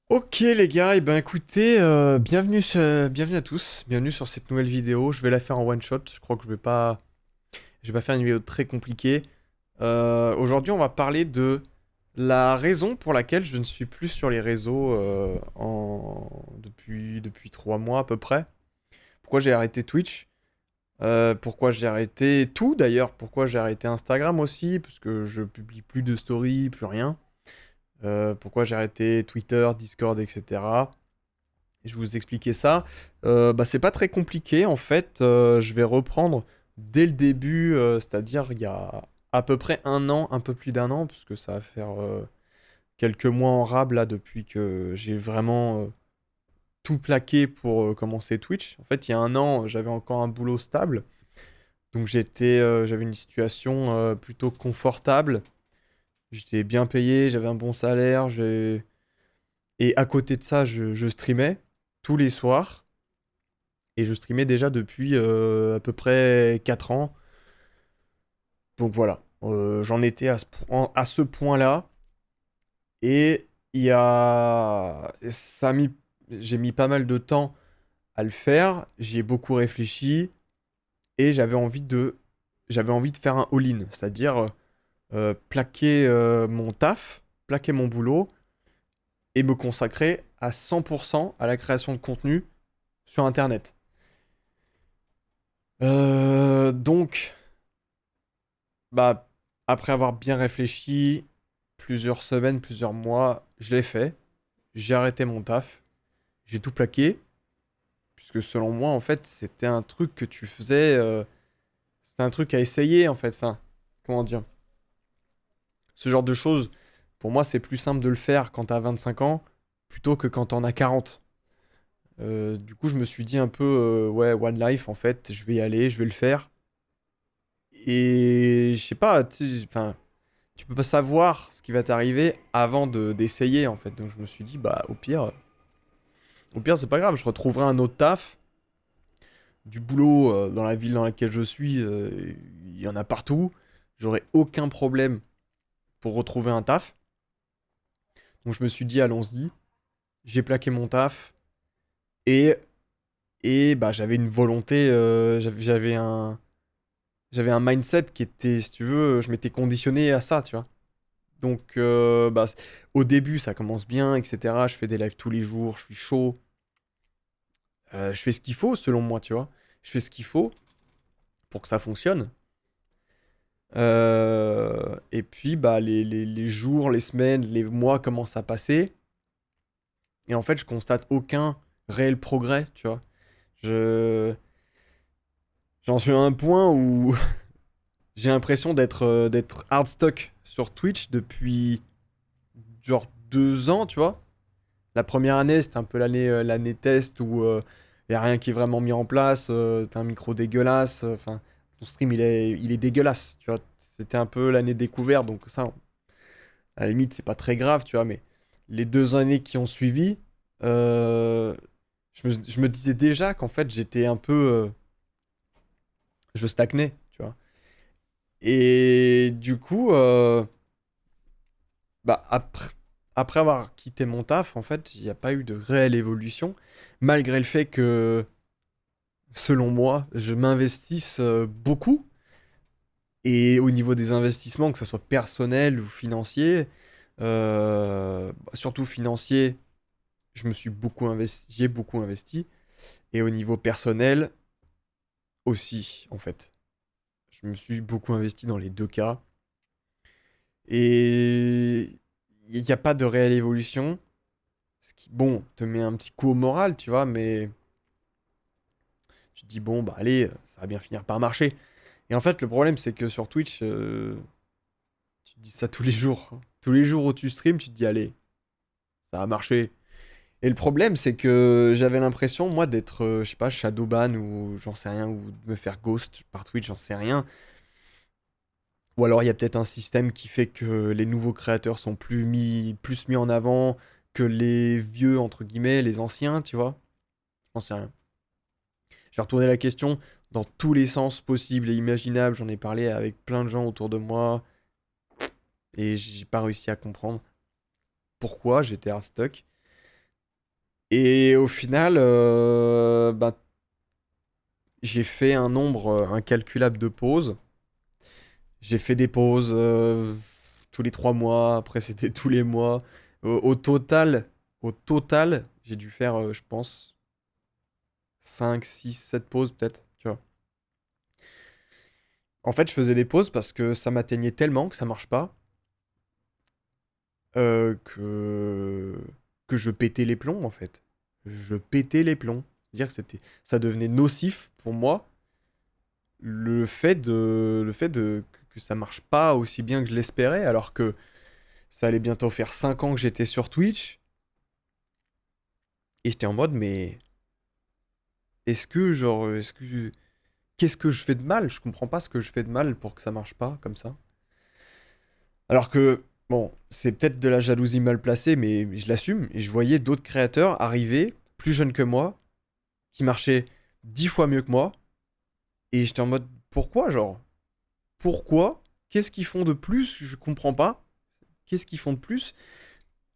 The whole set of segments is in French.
Ok les gars, et ben écoutez, bienvenue à tous, bienvenue sur cette nouvelle vidéo. Je vais la faire en one shot. Je crois que je vais pas faire une vidéo très compliquée. Aujourd'hui, on va parler de la raison pour laquelle je ne suis plus sur les réseaux depuis 3 mois à peu près. Pourquoi j'ai arrêté Twitch? Pourquoi j'ai arrêté tout d'ailleurs? Pourquoi j'ai arrêté Instagram aussi? Parce que je publie plus de stories, plus rien. Pourquoi j'ai arrêté Twitter, Discord, etc. Je vais vous expliquer ça. Bah, c'est pas très compliqué en fait. Je vais reprendre dès le début, c'est-à-dire il y a à peu près un an, un peu plus d'un an, parce que ça va faire quelques mois en rab là depuis que j'ai vraiment tout plaqué pour commencer Twitch. En fait, il y a un an, j'avais encore un boulot stable, donc j'avais une situation plutôt confortable. J'étais bien payé, j'avais un bon salaire, et à côté de ça, je streamais tous les soirs. Et je streamais déjà depuis à peu près 4 ans. Donc voilà, j'en étais à ce point-là. Et il y a... Ça a mis... J'ai mis pas mal de temps à le faire. J'y ai beaucoup réfléchi. Et j'avais envie de faire un all-in. C'est-à-dire plaquer mon taf, plaquer mon boulot et me consacrer à 100% à la création de contenu sur Internet. Donc, bah, après avoir bien réfléchi, plusieurs semaines, plusieurs mois, je l'ai fait. J'ai arrêté mon taf. J'ai tout plaqué. Puisque selon moi, en fait, c'était un truc que tu faisais. C'était un truc à essayer, en fait. Enfin, comment dire? Ce genre de choses, pour moi, c'est plus simple de le faire quand t'as 25 ans plutôt que quand t'en as 40. Du coup, je me suis dit un peu, ouais, One Life, en fait, je vais y aller, je vais le faire. Et je sais pas, tu sais, enfin, tu peux pas savoir ce qui va t'arriver avant d'essayer en fait. Donc je me suis dit bah au pire c'est pas grave, je retrouverai un autre taf, du boulot dans la ville dans laquelle je suis, il y en a partout. J'aurai aucun problème pour retrouver un taf. Donc je me suis dit allons-y. J'ai plaqué mon taf et bah j'avais une volonté, j'avais un mindset qui était, si tu veux, je m'étais conditionné à ça, tu vois. Donc, bah, au début, ça commence bien, etc. Je fais des lives tous les jours, je suis chaud. Je fais ce qu'il faut, selon moi, tu vois. Je fais ce qu'il faut pour que ça fonctionne. Et puis, bah, les jours, les semaines, les mois commencent à passer. Et en fait, je constate aucun réel progrès, tu vois. Je... J'en suis à un point où j'ai l'impression d'être hard stock sur Twitch depuis genre 2 ans, tu vois. La première année, c'était un peu l'année test où il n'y a rien qui est vraiment mis en place. T'as un micro dégueulasse. Enfin, ton stream, il est dégueulasse. Tu vois, c'était un peu l'année découverte. Donc, ça, à la limite, c'est pas très grave, tu vois. Mais les 2 années qui ont suivi, euh, je me disais déjà qu'en fait, j'étais un peu. Je stagnais, tu vois. Et du coup, bah, après avoir quitté mon taf, en fait, il n'y a pas eu de réelle évolution malgré le fait que selon moi, je m'investisse beaucoup. Et au niveau des investissements, que ce soit personnel ou financier, surtout financier, je me suis beaucoup investi, j'ai beaucoup investi. Et au niveau personnel aussi, en fait. Je me suis beaucoup investi dans les deux cas. Et il n'y a pas de réelle évolution. Ce qui, bon, te met un petit coup au moral, tu vois, mais tu te dis, bon, bah allez, ça va bien finir par marcher. Et en fait, le problème, c'est que sur Twitch, tu te dis ça tous les jours. Tous les jours où tu streams, tu te dis, allez, ça va marcher. Et le problème, c'est que j'avais l'impression, moi, d'être, je sais pas, Shadowban ou j'en sais rien, ou de me faire ghost par Twitch, j'en sais rien. Ou alors, il y a peut-être un système qui fait que les nouveaux créateurs sont plus mis en avant que les vieux, entre guillemets, les anciens, tu vois. J'en sais rien. J'ai retourné la question dans tous les sens possibles et imaginables. J'en ai parlé avec plein de gens autour de moi et j'ai pas réussi à comprendre pourquoi j'étais hard stuck. Et au final, bah, j'ai fait un nombre incalculable de pauses. J'ai fait des pauses tous les 3 mois, après c'était tous les mois. Au total, j'ai dû faire, je pense, 5, 6, 7 pauses peut-être, tu vois. En fait, je faisais des pauses parce que ça m'atteignait tellement que ça marche pas, que je pétais les plombs, en fait. Je pétais les plombs. C'est-à-dire que ça devenait nocif pour moi, le fait que ça marche pas aussi bien que je l'espérais, alors que ça allait bientôt faire 5 ans que j'étais sur Twitch, et j'étais en mode, mais qu'est-ce que je fais de mal? Je comprends pas ce que je fais de mal pour que ça marche pas comme ça. Alors que, bon, c'est peut-être de la jalousie mal placée, mais je l'assume. Et je voyais d'autres créateurs arriver, plus jeunes que moi, qui marchaient 10 fois mieux que moi. Et j'étais en mode, pourquoi, genre? Pourquoi? Qu'est-ce qu'ils font de plus? Je comprends pas. Qu'est-ce qu'ils font de plus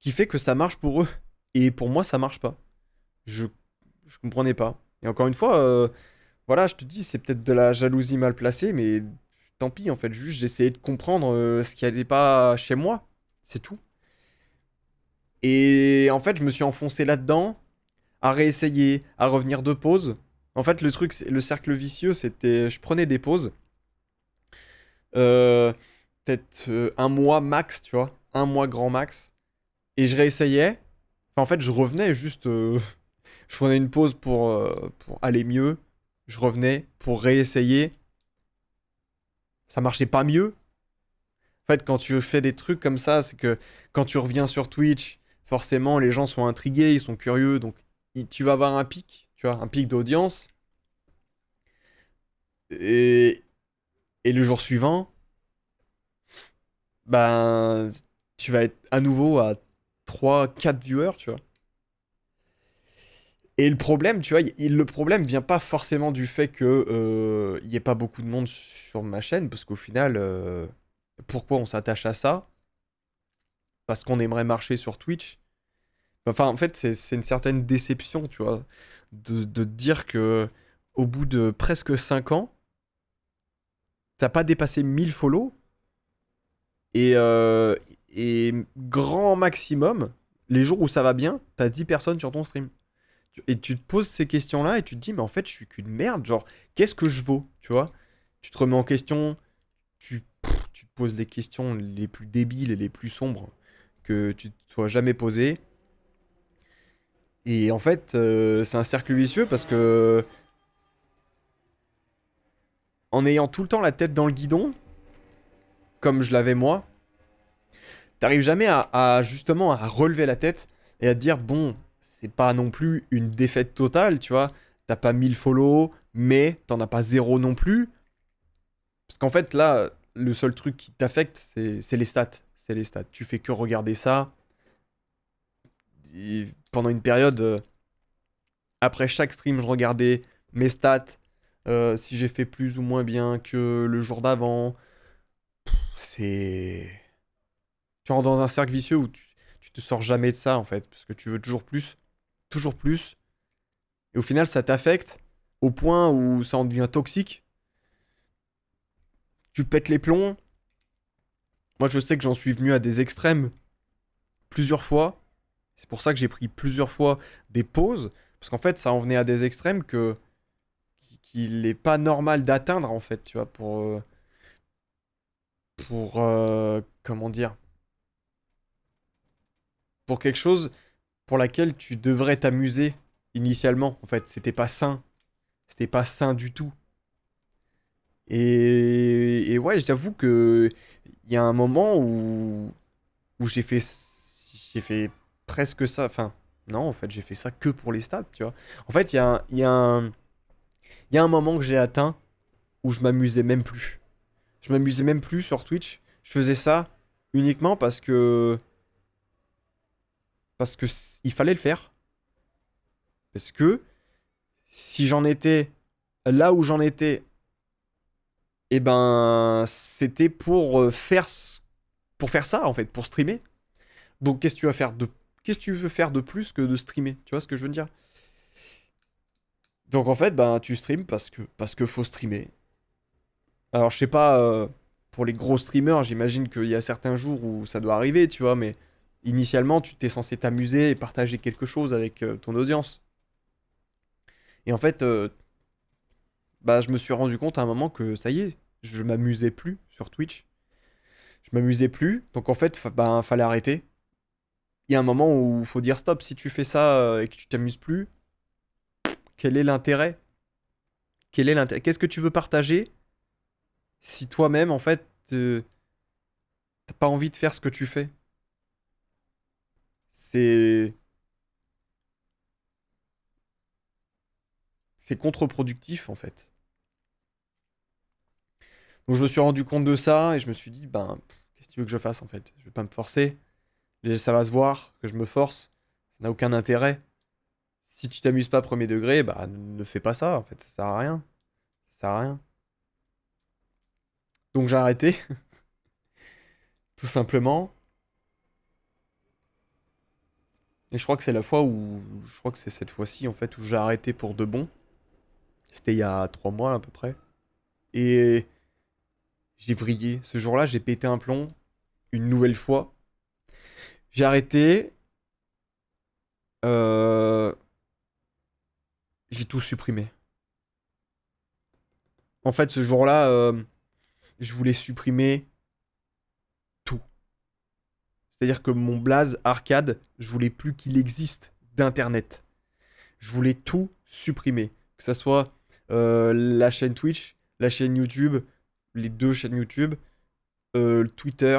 qui fait que ça marche pour eux? Et pour moi, ça marche pas. Je, je comprenais pas. Et encore une fois, voilà, je te dis, c'est peut-être de la jalousie mal placée, mais tant pis, en fait. Juste, j'essayais de comprendre ce qui allait pas chez moi. C'est tout. Et en fait, je me suis enfoncé là-dedans, à réessayer, à revenir de pause. En fait, le truc, le cercle vicieux, c'était, je prenais des pauses, euh, peut-être un mois max, tu vois, un mois grand max, et je réessayais. Enfin, en fait, je revenais juste, je prenais une pause pour aller mieux, je revenais pour réessayer. Ça marchait pas mieux. En fait, quand tu fais des trucs comme ça, c'est que quand tu reviens sur Twitch, forcément, les gens sont intrigués, ils sont curieux, donc tu vas avoir un pic, tu vois, un pic d'audience. Et, et le jour suivant, ben, tu vas être à nouveau à 3, 4 viewers, tu vois. Et le problème, tu vois, le problème vient pas forcément du fait que il y ait pas beaucoup de monde sur ma chaîne, parce qu'au final, pourquoi on s'attache à ça? Parce qu'on aimerait marcher sur Twitch. Enfin, en fait, c'est une certaine déception, tu vois, de te dire que au bout de presque 5 ans, t'as pas dépassé 1000 follow et, et grand maximum, les jours où ça va bien, t'as 10 personnes sur ton stream. Et tu te poses ces questions-là et tu te dis, mais en fait, je suis qu'une merde, genre, qu'est-ce que je vaux, tu vois? Tu te remets en question, tu te poses les questions les plus débiles et les plus sombres que tu te sois jamais posées. Et en fait, c'est un cercle vicieux parce que en ayant tout le temps la tête dans le guidon, comme je l'avais moi, t'arrives jamais justement à relever la tête et à te dire bon, c'est pas non plus une défaite totale, tu vois. T'as pas 1000 follow, mais t'en as pas zéro non plus. Parce qu'en fait, là, le seul truc qui t'affecte, c'est les stats. C'est les stats. Tu fais que regarder ça. Et pendant une période, après chaque stream, je regardais mes stats, si j'ai fait plus ou moins bien que le jour d'avant. C'est tu rentres dans un cercle vicieux où tu te sors jamais de ça en fait, parce que tu veux toujours plus, et au final ça t'affecte au point où ça en devient toxique, tu pètes les plombs. Moi je sais que j'en suis venu à des extrêmes plusieurs fois, c'est pour ça que j'ai pris plusieurs fois des pauses, parce qu'en fait ça en venait à des extrêmes qu'il est pas normal d'atteindre en fait, tu vois, comment dire, pour quelque chose pour laquelle tu devrais t'amuser initialement. En fait, c'était pas sain du tout. Et ouais, j'avoue que il y a un moment où j'ai fait presque ça. Enfin, non, en fait, j'ai fait ça que pour les stats, tu vois. En fait, il y a un moment que j'ai atteint où je m'amusais même plus. Je m'amusais même plus sur Twitch. Je faisais ça uniquement parce que il fallait le faire. Parce que si j'en étais là où j'en étais, et ben c'était pour faire ça en fait, pour streamer. Donc qu'est-ce que tu vas faire qu'est-ce que tu veux faire de plus que de streamer? Tu vois ce que je veux dire? Donc en fait, ben tu streams parce que faut streamer. Alors je sais pas, pour les gros streamers, j'imagine qu'il y a certains jours où ça doit arriver, tu vois, mais initialement, tu t'es censé t'amuser et partager quelque chose avec ton audience. Et en fait, bah, je me suis rendu compte à un moment que ça y est, je m'amusais plus sur Twitch. Je m'amusais plus, donc en fait, ben, fallait arrêter. Il y a un moment où il faut dire stop. Si tu fais ça et que tu t'amuses plus, quel est l'intérêt? Quel est l'intérêt? Qu'est-ce que tu veux partager si toi-même, en fait, t'as pas envie de faire ce que tu fais? C'est c'est contre-productif, en fait. Donc je me suis rendu compte de ça et je me suis dit, ben, qu'est-ce que tu veux que je fasse, en fait? Je vais pas me forcer. Ça va se voir que je me force. Ça n'a aucun intérêt. Si tu t'amuses pas premier degré, bah ne fais pas ça, en fait. Ça sert à rien. Ça sert à rien. Donc j'ai arrêté, tout simplement. Et je crois que c'est la fois où... Je crois que c'est cette fois-ci, en fait, où j'ai arrêté pour de bon. C'était il y a 3 mois, à peu près. Et j'ai vrillé. Ce jour-là, j'ai pété un plomb. Une nouvelle fois. J'ai arrêté. euh, J'ai tout supprimé. En fait, ce jour-là, je voulais supprimer tout. C'est-à-dire que mon blaze arcade, je voulais plus qu'il existe d'internet. Je voulais tout supprimer. Que ça soit la chaîne Twitch, la chaîne YouTube, les deux chaînes YouTube, Twitter,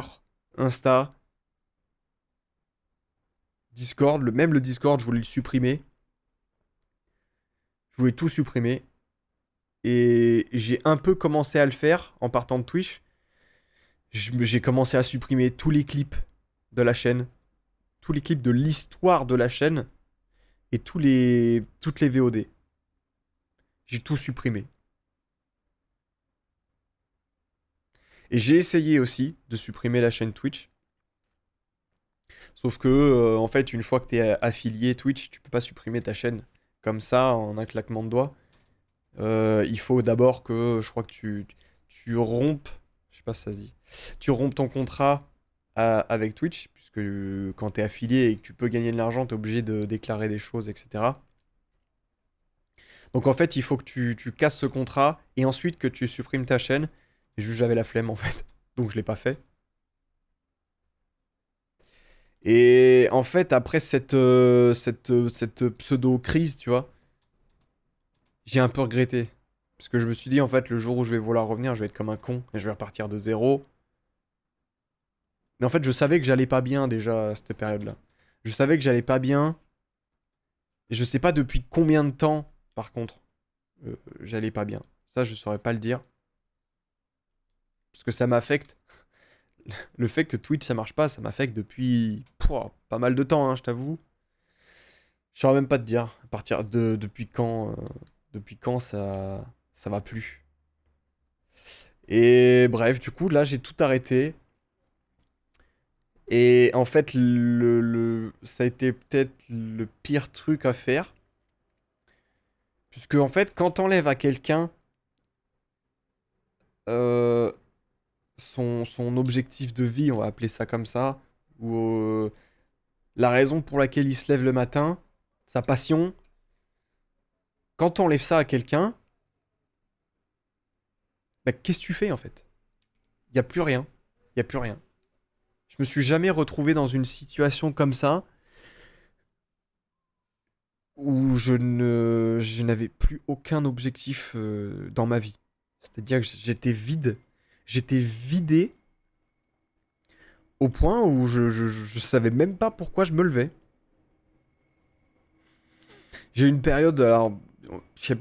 Insta, Discord, même le Discord, je voulais le supprimer. Je voulais tout supprimer. Et j'ai un peu commencé à le faire en partant de Twitch. J'ai commencé à supprimer tous les clips de la chaîne, tous les clips de l'histoire de la chaîne et toutes les VOD. J'ai tout supprimé. Et j'ai essayé aussi de supprimer la chaîne Twitch. Sauf que, en fait, une fois que tu es affilié Twitch, tu peux pas supprimer ta chaîne comme ça en un claquement de doigts. Il faut d'abord que, je crois que tu rompes, je sais pas si ça se dit, tu rompes ton contrat avec Twitch, puisque quand tu es affilié et que tu peux gagner de l'argent, tu es obligé de déclarer des choses, etc. Donc en fait, il faut que tu casses ce contrat et ensuite que tu supprimes ta chaîne. Et juste, j'avais la flemme en fait, donc je l'ai pas fait. Et en fait, après cette pseudo-crise, tu vois, j'ai un peu regretté. Parce que je me suis dit, en fait, le jour où je vais vouloir revenir, je vais être comme un con et je vais repartir de zéro. Mais en fait, je savais que j'allais pas bien déjà à cette période-là. Je savais que j'allais pas bien. Et je sais pas depuis combien de temps, par contre, j'allais pas bien. Ça, je saurais pas le dire. Parce que ça m'affecte. Le fait que Twitch ça marche pas, ça m'affecte depuis pas mal de temps, hein, je t'avoue. Je saurais même pas te dire à partir de depuis quand ça va plus. Et bref, du coup là j'ai tout arrêté. Et en fait ça a été peut-être le pire truc à faire. Puisque en fait quand t'enlèves à quelqu'un euh, son objectif de vie, on va appeler ça comme ça, ou la raison pour laquelle il se lève le matin, sa passion, quand t'enlèves ça à quelqu'un, bah, qu'est-ce que tu fais en fait? Il n'y a plus rien. Il n'y a plus rien. Je me suis jamais retrouvé dans une situation comme ça où je n'avais plus aucun objectif dans ma vie. C'est-à-dire que j'étais vide. J'étais vidé au point où je savais même pas pourquoi je me levais. J'ai eu une période, alors, je sais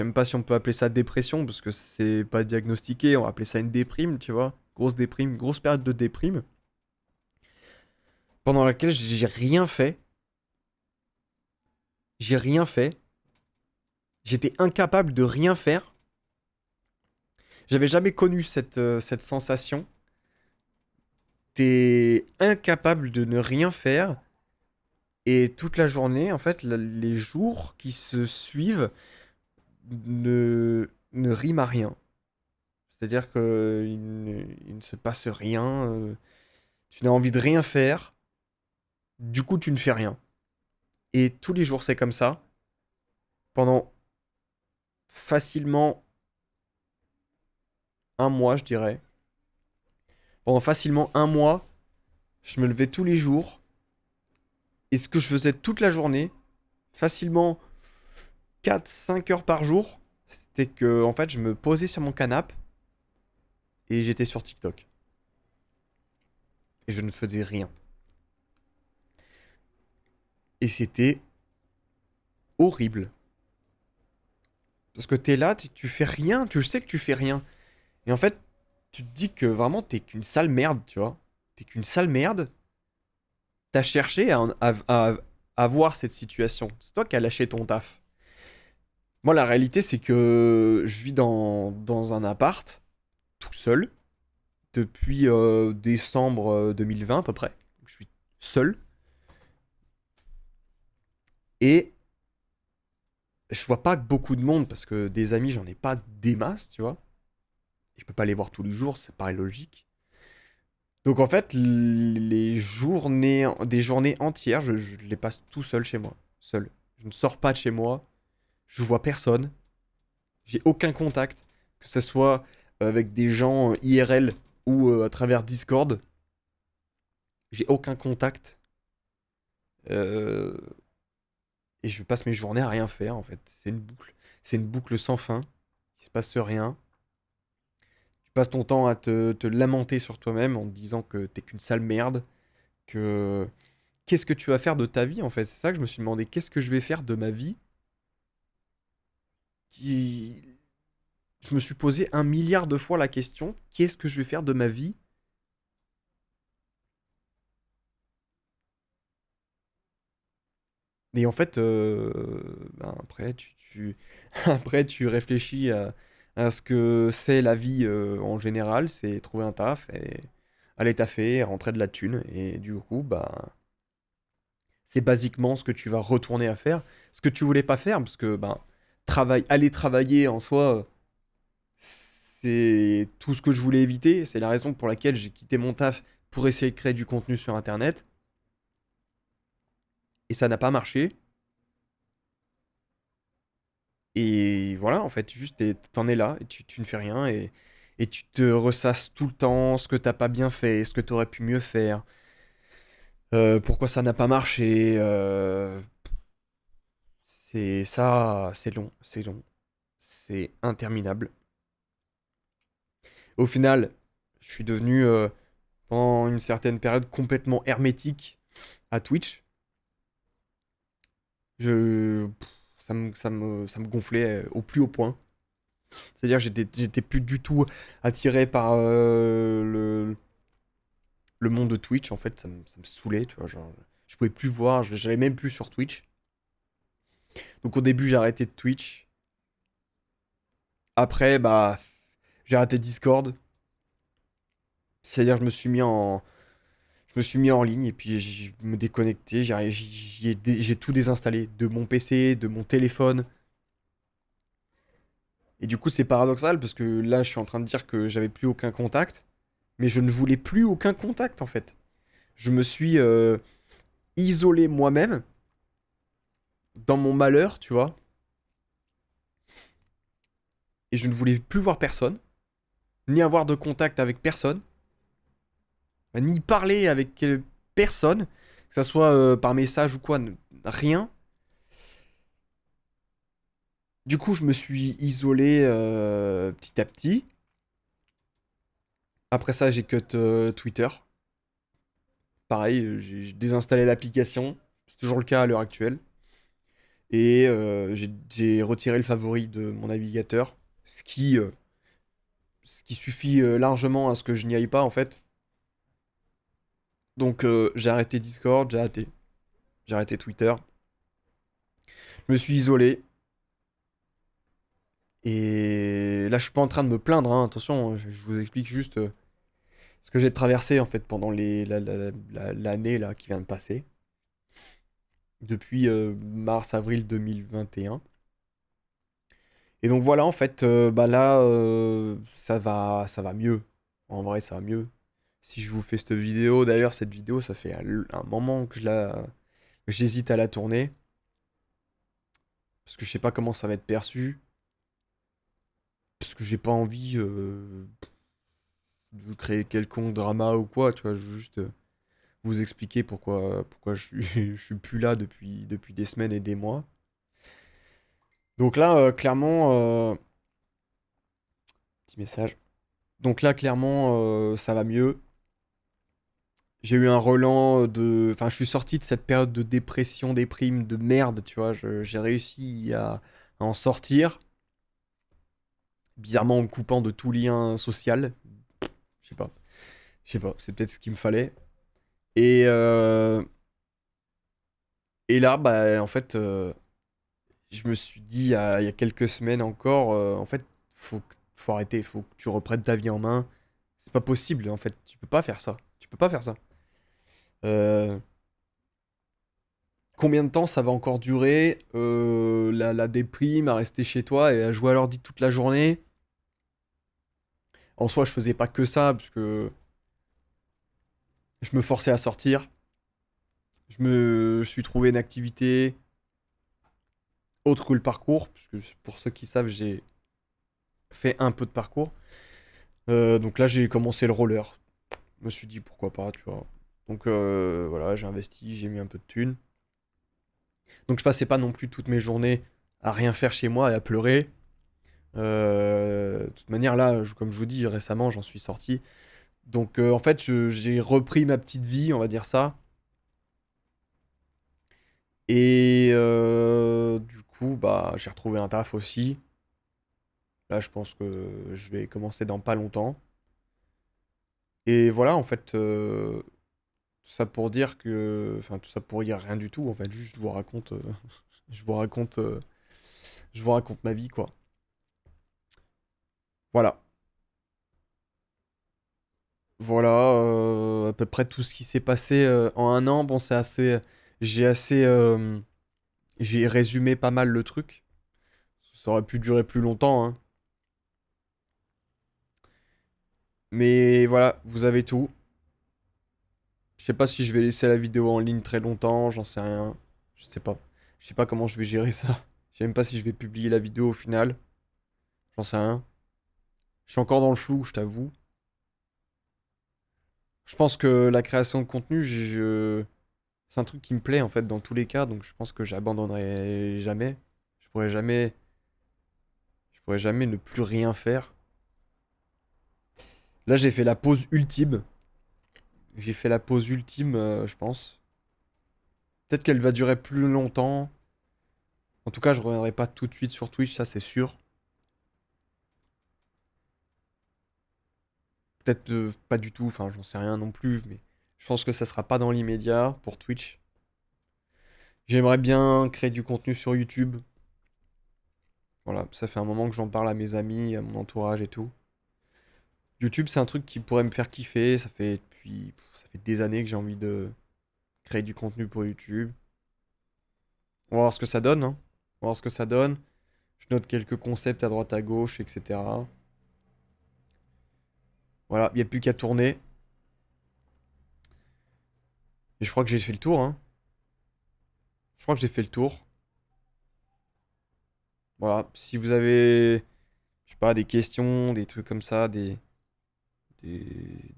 même pas si on peut appeler ça dépression, parce que c'est pas diagnostiqué, on va appeler ça une déprime, tu vois. Grosse déprime, grosse période de déprime, pendant laquelle j'ai rien fait. J'ai rien fait. J'étais incapable de rien faire. J'avais jamais connu cette sensation. T'es incapable de ne rien faire. Et toute la journée, en fait, les jours qui se suivent ne riment à rien. C'est-à-dire il ne se passe rien, tu n'as envie de rien faire, du coup tu ne fais rien. Et tous les jours c'est comme ça, pendant facilement un mois je dirais. Pendant facilement un mois, je me levais tous les jours, et ce que je faisais toute la journée, facilement 4 5 heures par jour, c'était que en fait je me posais sur mon canapé et j'étais sur TikTok. Et je ne faisais rien. Et c'était horrible. Parce que t'es là, tu fais rien, tu sais que tu fais rien. Et en fait, tu te dis que vraiment t'es qu'une sale merde, tu vois. T'es qu'une sale merde. T'as cherché à voir cette situation. C'est toi qui as lâché ton taf. Moi, la réalité, c'est que je vis dans un appart, tout seul, depuis décembre 2020 à peu près. Je suis seul. Et je vois pas beaucoup de monde parce que des amis, j'en ai pas des masses, tu vois. Je peux pas les voir tous les jours, c'est paraît logique. Donc en fait, des journées entières, je les passe tout seul chez moi. Seul. Je ne sors pas de chez moi, je vois personne, j'ai aucun contact, que ce soit avec des gens IRL ou à travers Discord, j'ai aucun contact. Euh, et je passe mes journées à rien faire en fait. C'est une boucle. C'est une boucle sans fin. Il se passe rien. Tu passes ton temps à te lamenter sur toi-même en te disant que t'es qu'une sale merde, que qu'est-ce que tu vas faire de ta vie en fait? C'est ça que je me suis demandé. Qu'est-ce que je vais faire de ma vie? Qui... Je me suis posé 1 milliard de fois la question, qu'est-ce que je vais faire de ma vie? Et en fait, ben, après, tu réfléchis à ce que c'est la vie en général, c'est trouver un taf et aller taffer, rentrer de la thune. Et du coup, bah, c'est basiquement ce que tu vas retourner à faire. Ce que tu voulais pas faire, parce que ben, aller travailler en soi, c'est tout ce que je voulais éviter. C'est la raison pour laquelle j'ai quitté mon taf pour essayer de créer du contenu sur Internet. Et ça n'a pas marché. Et voilà, en fait, juste t'en es là et tu ne fais rien et tu te ressasses tout le temps ce que t'as pas bien fait, ce que t'aurais pu mieux faire, pourquoi ça n'a pas marché. C'est ça, c'est long, c'est interminable. Au final, je suis devenu pendant une certaine période complètement hermétique à Twitch. Ça me gonflait au plus haut point. C'est-à-dire que j'étais plus du tout attiré par le monde de Twitch. En fait, ça me saoulait, tu vois. Genre, je pouvais plus voir, j'allais même plus sur Twitch. Donc au début, j'ai arrêté de Twitch. Après, bah, j'ai arrêté Discord. C'est-à-dire que je me suis mis en ligne et puis je me déconnectais. J'ai tout désinstallé de mon PC, de mon téléphone. Et du coup, c'est paradoxal parce que là, je suis en train de dire que j'avais plus aucun contact. Mais je ne voulais plus aucun contact en fait. Je me suis isolé moi-même dans mon malheur, tu vois. Et je ne voulais plus voir personne, ni avoir de contact avec personne, ni parler avec personne, que ça soit par message ou quoi, rien. Du coup, je me suis isolé petit à petit. Après ça, j'ai cut Twitter. Pareil, j'ai désinstallé l'application. C'est toujours le cas à l'heure actuelle. Et j'ai retiré le favori de mon navigateur. Ce qui suffit largement à ce que je n'y aille pas en fait. Donc j'ai arrêté Discord, j'ai arrêté Twitter. Je me suis isolé. Et là, je suis pas en train de me plaindre, hein, attention, je vous explique juste ce que j'ai traversé en fait pendant l'année là qui vient de passer. depuis mars-avril 2021. Et donc voilà, en fait, bah là, ça va mieux. En vrai, ça va mieux. Si je vous fais cette vidéo, d'ailleurs, cette vidéo, ça fait un moment que j'hésite à la tourner. Parce que je sais pas comment ça va être perçu. Parce que j'ai pas envie de créer quelconque drama ou quoi, tu vois. Je veux juste vous expliquer pourquoi je suis plus là depuis des semaines et des mois. Donc là, clairement, petit message. Donc là, clairement, ça va mieux. J'ai eu un relan de... Enfin, je suis sorti de cette période de dépression, déprime, de merde, tu vois. J'ai réussi à en sortir. Bizarrement en me coupant de tout lien social. Je sais pas. Je sais pas, c'est peut-être ce qu'il me fallait. Et, euh, et là, bah, en fait, je me suis dit il y a quelques semaines encore, en fait, faut arrêter, faut que tu reprennes ta vie en main. C'est pas possible, en fait, tu peux pas faire ça. Tu peux pas faire ça. Euh, Combien de temps ça va encore durer la déprime, à rester chez toi et à jouer à l'ordi toute la journée? En soi, je faisais pas que ça, parce que je me forçais à sortir. Je suis trouvé une activité autre que le parcours, puisque pour ceux qui savent, j'ai fait un peu de parcours. Donc là, j'ai commencé le roller. Je me suis dit pourquoi pas, tu vois. Donc voilà, j'ai investi, j'ai mis un peu de thunes. Donc je passais pas non plus toutes mes journées à rien faire chez moi et à pleurer. De toute manière, là, comme je vous dis, récemment, j'en suis sorti. Donc en fait, j'ai repris ma petite vie, on va dire ça. Et du coup, bah, j'ai retrouvé un taf aussi. Là, je pense que je vais commencer dans pas longtemps. Et voilà, en fait, tout ça pour dire que... Enfin, tout ça pour dire rien du tout, en fait. Juste, je vous raconte... je vous raconte... je vous raconte ma vie, quoi. Voilà. Voilà, à peu près tout ce qui s'est passé en un an. Bon, c'est assez... J'ai assez... j'ai résumé pas mal le truc. Ça aurait pu durer plus longtemps, hein. Mais voilà, vous avez tout. Je sais pas si je vais laisser la vidéo en ligne très longtemps, j'en sais rien. Je sais pas. Je sais pas comment je vais gérer ça. Je sais même pas si je vais publier la vidéo au final. J'en sais rien. Je suis encore dans le flou, je t'avoue. Je pense que la création de contenu, c'est un truc qui me plaît en fait dans tous les cas, donc je pense que j'abandonnerai jamais. Je pourrais jamais, je pourrais jamais ne plus rien faire. Là, j'ai fait la pause ultime. J'ai fait la pause ultime, je pense. Peut-être qu'elle va durer plus longtemps. En tout cas, je reviendrai pas tout de suite sur Twitch, ça c'est sûr. Peut-être pas du tout, enfin j'en sais rien non plus, mais je pense que ça sera pas dans l'immédiat pour Twitch. J'aimerais bien créer du contenu sur YouTube. Voilà, ça fait un moment que j'en parle à mes amis, à mon entourage et tout. YouTube, c'est un truc qui pourrait me faire kiffer. Ça fait des années que j'ai envie de créer du contenu pour YouTube. On va voir ce que ça donne, hein. On va voir ce que ça donne. Je note quelques concepts à droite à gauche, etc. Voilà, il n'y a plus qu'à tourner. Et je crois que j'ai fait le tour, hein. Je crois que j'ai fait le tour. Voilà, si vous avez, je sais pas, des questions, des trucs comme ça, des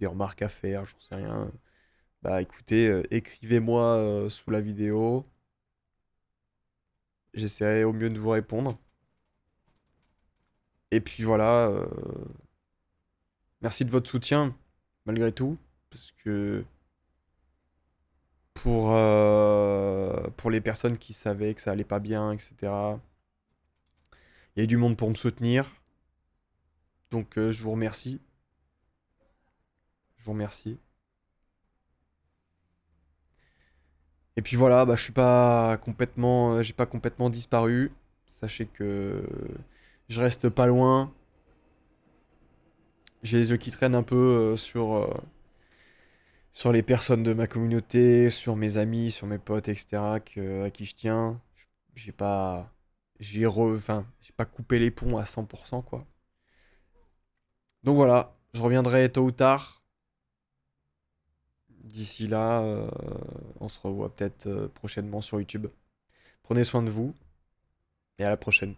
remarques à faire, j'en sais rien. Bah écoutez, écrivez-moi sous la vidéo. J'essaierai au mieux de vous répondre. Et puis voilà, merci de votre soutien, malgré tout. Parce que pour les personnes qui savaient que ça allait pas bien, etc., il y a eu du monde pour me soutenir. Donc je vous remercie. Je vous remercie. Et puis voilà, bah, je suis pas complètement, j'ai pas complètement disparu. Sachez que je reste pas loin. J'ai les yeux qui traînent un peu sur les personnes de ma communauté, sur mes amis, sur mes potes, etc., à qui je tiens. J'ai pas, enfin, j'ai pas coupé les ponts à 100%, quoi. Donc voilà, je reviendrai tôt ou tard. D'ici là, on se revoit peut-être prochainement sur YouTube. Prenez soin de vous et à la prochaine.